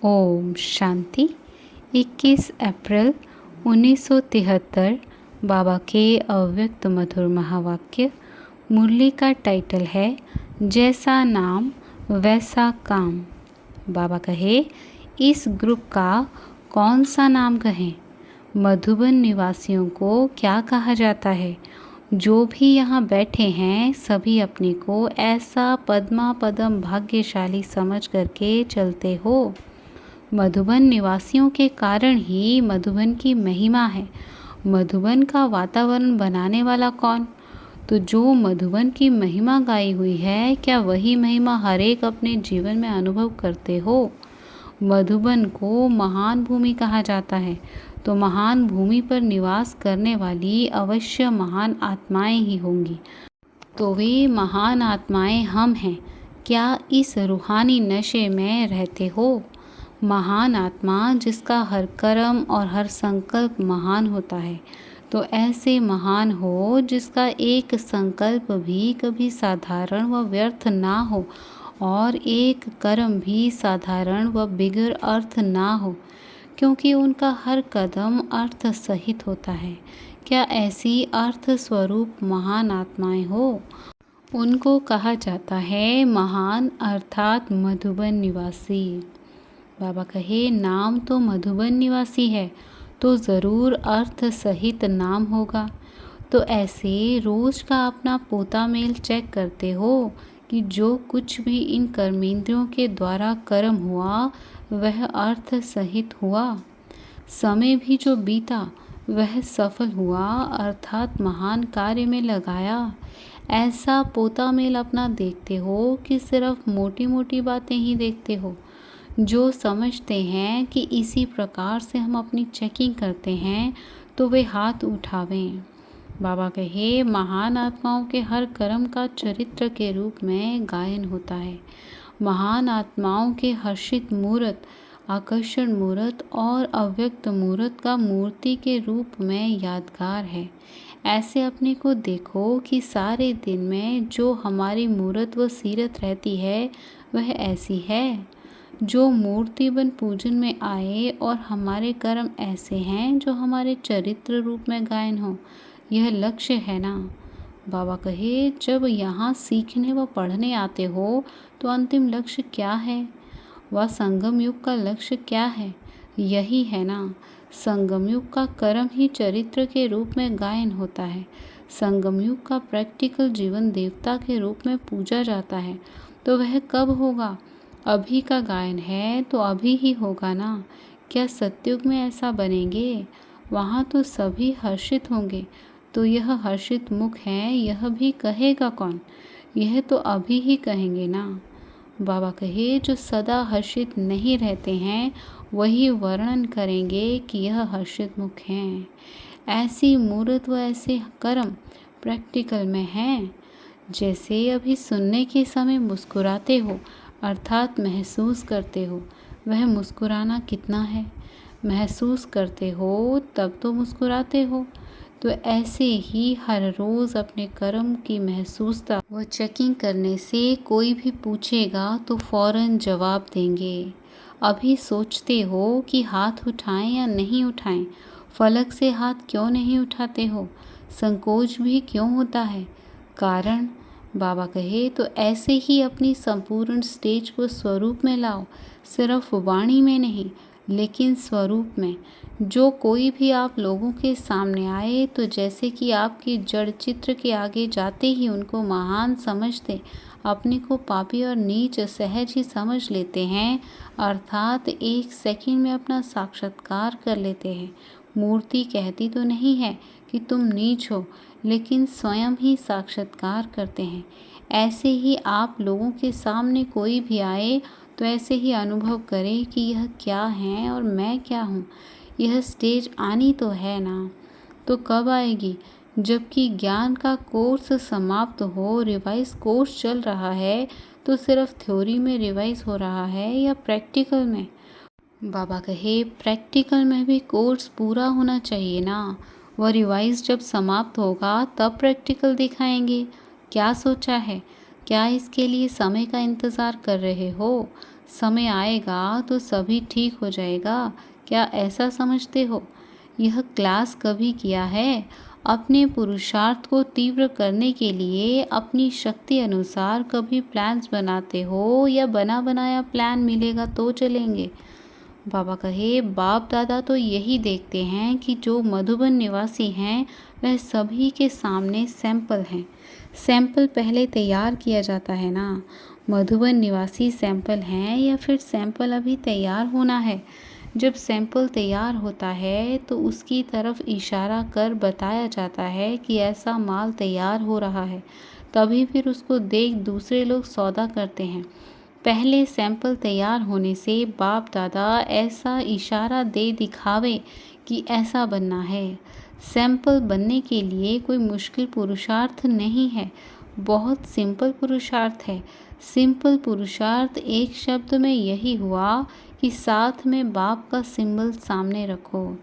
ओम शांति। 21 अप्रैल 1973 बाबा के अव्यक्त मधुर महावाक्य। मुरली का टाइटल है जैसा नाम वैसा काम। बाबा कहे इस ग्रुप का कौन सा नाम कहें। मधुबन निवासियों को क्या कहा जाता है। जो भी यहाँ बैठे हैं सभी अपने को ऐसा पद्मा पदम भाग्यशाली समझ करके चलते हो। मधुबन निवासियों के कारण ही मधुबन की महिमा है। मधुबन का वातावरण बनाने वाला कौन। तो जो मधुबन की महिमा गाई हुई है, क्या वही महिमा हर एक अपने जीवन में अनुभव करते हो। मधुबन को महान भूमि कहा जाता है, तो महान भूमि पर निवास करने वाली अवश्य महान आत्माएं ही होंगी। तो वे महान आत्माएं हम हैं। क्या इस रूहानी नशे में रहते हो। महान आत्मा जिसका हर कर्म और हर संकल्प महान होता है, तो ऐसे महान हो जिसका एक संकल्प भी कभी साधारण व व्यर्थ ना हो और एक कर्म भी साधारण व बिगर अर्थ ना हो, क्योंकि उनका हर कदम अर्थ सहित होता है। क्या ऐसी अर्थ स्वरूप महान आत्माएं हो। उनको कहा जाता है महान अर्थात मधुबन निवासी। बाबा कहे नाम तो मधुबन निवासी है, तो ज़रूर अर्थ सहित नाम होगा। तो ऐसे रोज का अपना पोता मेल चेक करते हो कि जो कुछ भी इन कर्मेंद्रियों के द्वारा कर्म हुआ वह अर्थ सहित हुआ। समय भी जो बीता वह सफल हुआ अर्थात महान कार्य में लगाया। ऐसा पोता मेल अपना देखते हो कि सिर्फ मोटी मोटी बातें ही देखते हो। जो समझते हैं कि इसी प्रकार से हम अपनी चेकिंग करते हैं, तो वे हाथ उठावें। बाबा कहे महान आत्माओं के हर कर्म का चरित्र के रूप में गायन होता है। महान आत्माओं के हर्षित मूर्त, आकर्षण मूर्त और अव्यक्त मूर्त का मूर्ति के रूप में यादगार है। ऐसे अपने को देखो कि सारे दिन में जो हमारी मूर्त व सीरत रहती है वह ऐसी है। जो मूर्ति बन पूजन में आए और हमारे कर्म ऐसे हैं जो हमारे चरित्र रूप में गायन हो, यह लक्ष्य है ना। बाबा कहे जब यहाँ सीखने व पढ़ने आते हो तो अंतिम लक्ष्य क्या है। वह संगम युग का लक्ष्य क्या है। यही है ना। संगम युग का कर्म ही चरित्र के रूप में गायन होता है। संगम युग का प्रैक्टिकल जीवन देवता के रूप में पूजा जाता है। तो वह कब होगा। अभी का गायन है तो अभी ही होगा ना। क्या सतयुग में ऐसा बनेंगे। वहाँ तो सभी हर्षित होंगे। तो यह हर्षित मुख है, यह भी कहेगा कौन। यह तो अभी ही कहेंगे ना। बाबा कहे जो सदा हर्षित नहीं रहते हैं वही वर्णन करेंगे कि यह हर्षित मुख हैं। ऐसी मूर्त व ऐसे कर्म प्रैक्टिकल में हैं। जैसे अभी सुनने के समय मुस्कुराते हो अर्थात महसूस करते हो, वह मुस्कुराना कितना है। महसूस करते हो तब तो मुस्कुराते हो। तो ऐसे ही हर रोज़ अपने कर्म की महसूसता व चेकिंग करने से कोई भी पूछेगा तो फौरन जवाब देंगे। अभी सोचते हो कि हाथ उठाएं या नहीं उठाएं। फलक से हाथ क्यों नहीं उठाते हो। संकोच भी क्यों होता है। कारण बाबा कहे तो ऐसे ही अपनी संपूर्ण स्टेज को स्वरूप में लाओ। सिर्फ वाणी में नहीं लेकिन स्वरूप में। जो कोई भी आप लोगों के सामने आए तो जैसे कि आपके जड़ चित्र के आगे जाते ही उनको महान समझते, अपने को पापी और नीच सहज ही समझ लेते हैं, अर्थात एक सेकंड में अपना साक्षात्कार कर लेते हैं। मूर्ति कहती तो नहीं है कि तुम नीच हो, लेकिन स्वयं ही साक्षात्कार करते हैं। ऐसे ही आप लोगों के सामने कोई भी आए तो ऐसे ही अनुभव करें कि यह क्या है और मैं क्या हूँ। यह स्टेज आनी तो है ना। तो कब आएगी। जबकि ज्ञान का कोर्स समाप्त हो, रिवाइज कोर्स चल रहा है, तो सिर्फ थ्योरी में रिवाइज हो रहा है या प्रैक्टिकल में। बाबा कहे प्रैक्टिकल में भी कोर्स पूरा होना चाहिए ना। वह रिवाइज जब समाप्त होगा तब प्रैक्टिकल दिखाएंगे। क्या सोचा है। क्या इसके लिए समय का इंतज़ार कर रहे हो। समय आएगा तो सभी ठीक हो जाएगा, क्या ऐसा समझते हो? यह क्लास कभी किया है? अपने पुरुषार्थ को तीव्र करने के लिए अपनी शक्ति अनुसार कभी प्लान्स बनाते हो या बना बनाया प्लान मिलेगा तो चलेंगे? बाबा कहे, बाप दादा तो यही देखते हैं कि जो मधुबन निवासी हैं वह सभी के सामने सैंपल हैं। सैंपल पहले तैयार किया जाता है ना। मधुबन निवासी सैंपल हैं या फिर सैंपल अभी तैयार होना है? जब सैंपल तैयार होता है तो उसकी तरफ इशारा कर बताया जाता है कि ऐसा माल तैयार हो रहा है, तभी फिर उसको देख दूसरे लोग सौदा करते हैं। पहले सैंपल तैयार होने से बाप दादा ऐसा इशारा दे दिखावे कि ऐसा बनना है। सैंपल बनने के लिए कोई मुश्किल पुरुषार्थ नहीं है, बहुत सिंपल पुरुषार्थ है। सिंपल पुरुषार्थ एक शब्द में यही हुआ कि साथ में बाप का सिंबल सामने रखो।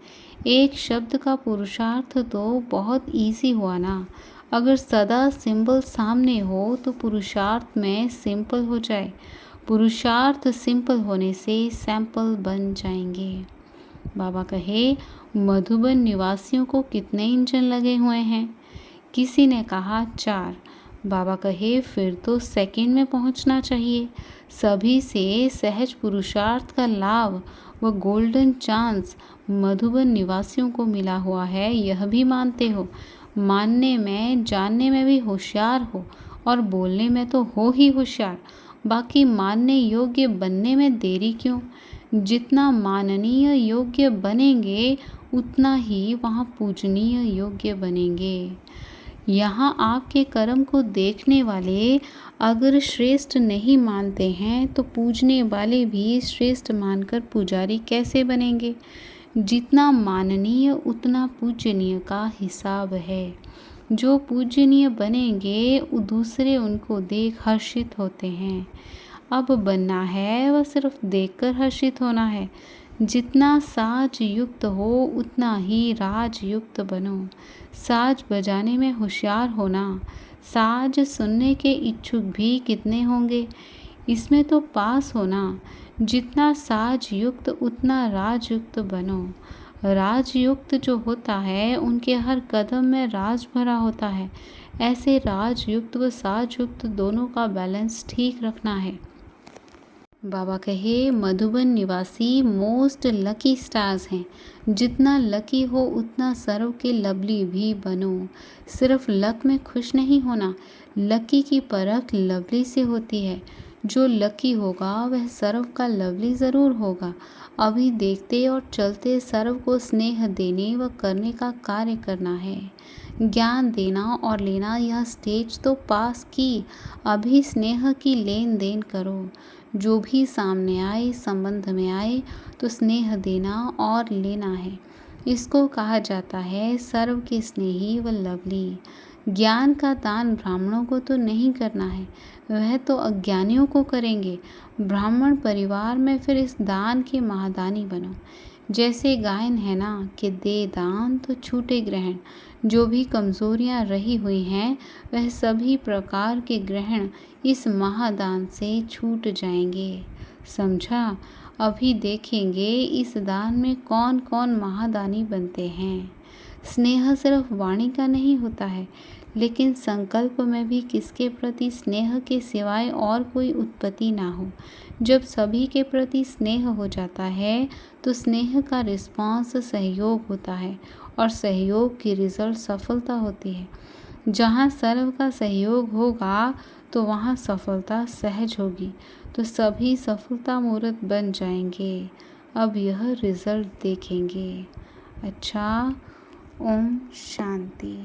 एक शब्द का पुरुषार्थ तो बहुत इजी हुआ ना। अगर सदा सिंबल सामने हो तो पुरुषार्थ में सिंपल हो जाए। पुरुषार्थ सिंपल होने से सैंपल बन जाएंगे। बाबा कहे, मधुबन निवासियों को कितने इंजन लगे हुए हैं? किसी ने कहा 4। बाबा कहे, फिर तो सेकंड में पहुंचना चाहिए। सभी से सहज पुरुषार्थ का लाभ व गोल्डन चांस मधुबन निवासियों को मिला हुआ है, यह भी मानते हो? मानने में जानने में भी होशियार हो और बोलने में तो हो ही होशियार, बाकी मानने योग्य बनने में देरी क्यों? जितना माननीय योग्य बनेंगे उतना ही वहाँ पूजनीय योग्य बनेंगे। यहाँ आपके कर्म को देखने वाले अगर श्रेष्ठ नहीं मानते हैं तो पूजने वाले भी श्रेष्ठ मानकर पुजारी कैसे बनेंगे? जितना माननीय उतना पूजनीय का हिसाब है। जो पूजनीय बनेंगे दूसरे उनको देख हर्षित होते हैं। अब बनना है वह सिर्फ देखकर हर्षित होना है। जितना साज युक्त हो उतना ही राज युक्त बनो। साज बजाने में होशियार होना। साज सुनने के इच्छुक भी कितने होंगे? इसमें तो पास होना। जितना साज युक्त उतना राजयुक्त बनो। राजयुक्त जो होता है उनके हर कदम में राज भरा होता है। ऐसे राजयुक्त व साजयुक्त दोनों का बैलेंस ठीक रखना है। बाबा कहे, मधुबन निवासी मोस्ट लकी स्टार्स हैं। जितना लकी हो उतना सर्व के लवली भी बनो। सिर्फ लक में खुश नहीं होना, लकी की परख लवली से होती है। जो लकी होगा वह सर्व का लवली ज़रूर होगा। अभी देखते और चलते सर्व को स्नेह देने व करने का कार्य करना है। ज्ञान देना और लेना यह स्टेज तो पास की, अभी स्नेह की लेन देन करो। जो भी सामने आए संबंध में आए तो स्नेह देना और लेना है। इसको कहा जाता है सर्व के स्नेही व लवली। ज्ञान का दान ब्राह्मणों को तो नहीं करना है, वह तो अज्ञानियों को करेंगे। ब्राह्मण परिवार में फिर इस दान के महादानी बनो। जैसे गायन है ना कि दे दान तो छूटे ग्रहण। जो भी कमज़ोरियाँ रही हुई हैं वह सभी प्रकार के ग्रहण इस महादान से छूट जाएंगे। समझा? अभी देखेंगे इस दान में कौन कौन महादानी बनते हैं। स्नेह सिर्फ वाणी का नहीं होता है, लेकिन संकल्प में भी किसके प्रति स्नेह के सिवाय और कोई उत्पत्ति ना हो। जब सभी के प्रति स्नेह हो जाता है तो स्नेह का रिस्पॉन्स सहयोग होता है और सहयोग की रिजल्ट सफलता होती है। जहाँ सर्व का सहयोग होगा तो वहाँ सफलता सहज होगी, तो सभी सफलता मूर्त बन जाएंगे। अब यह रिजल्ट देखेंगे। अच्छा, ओम शांति।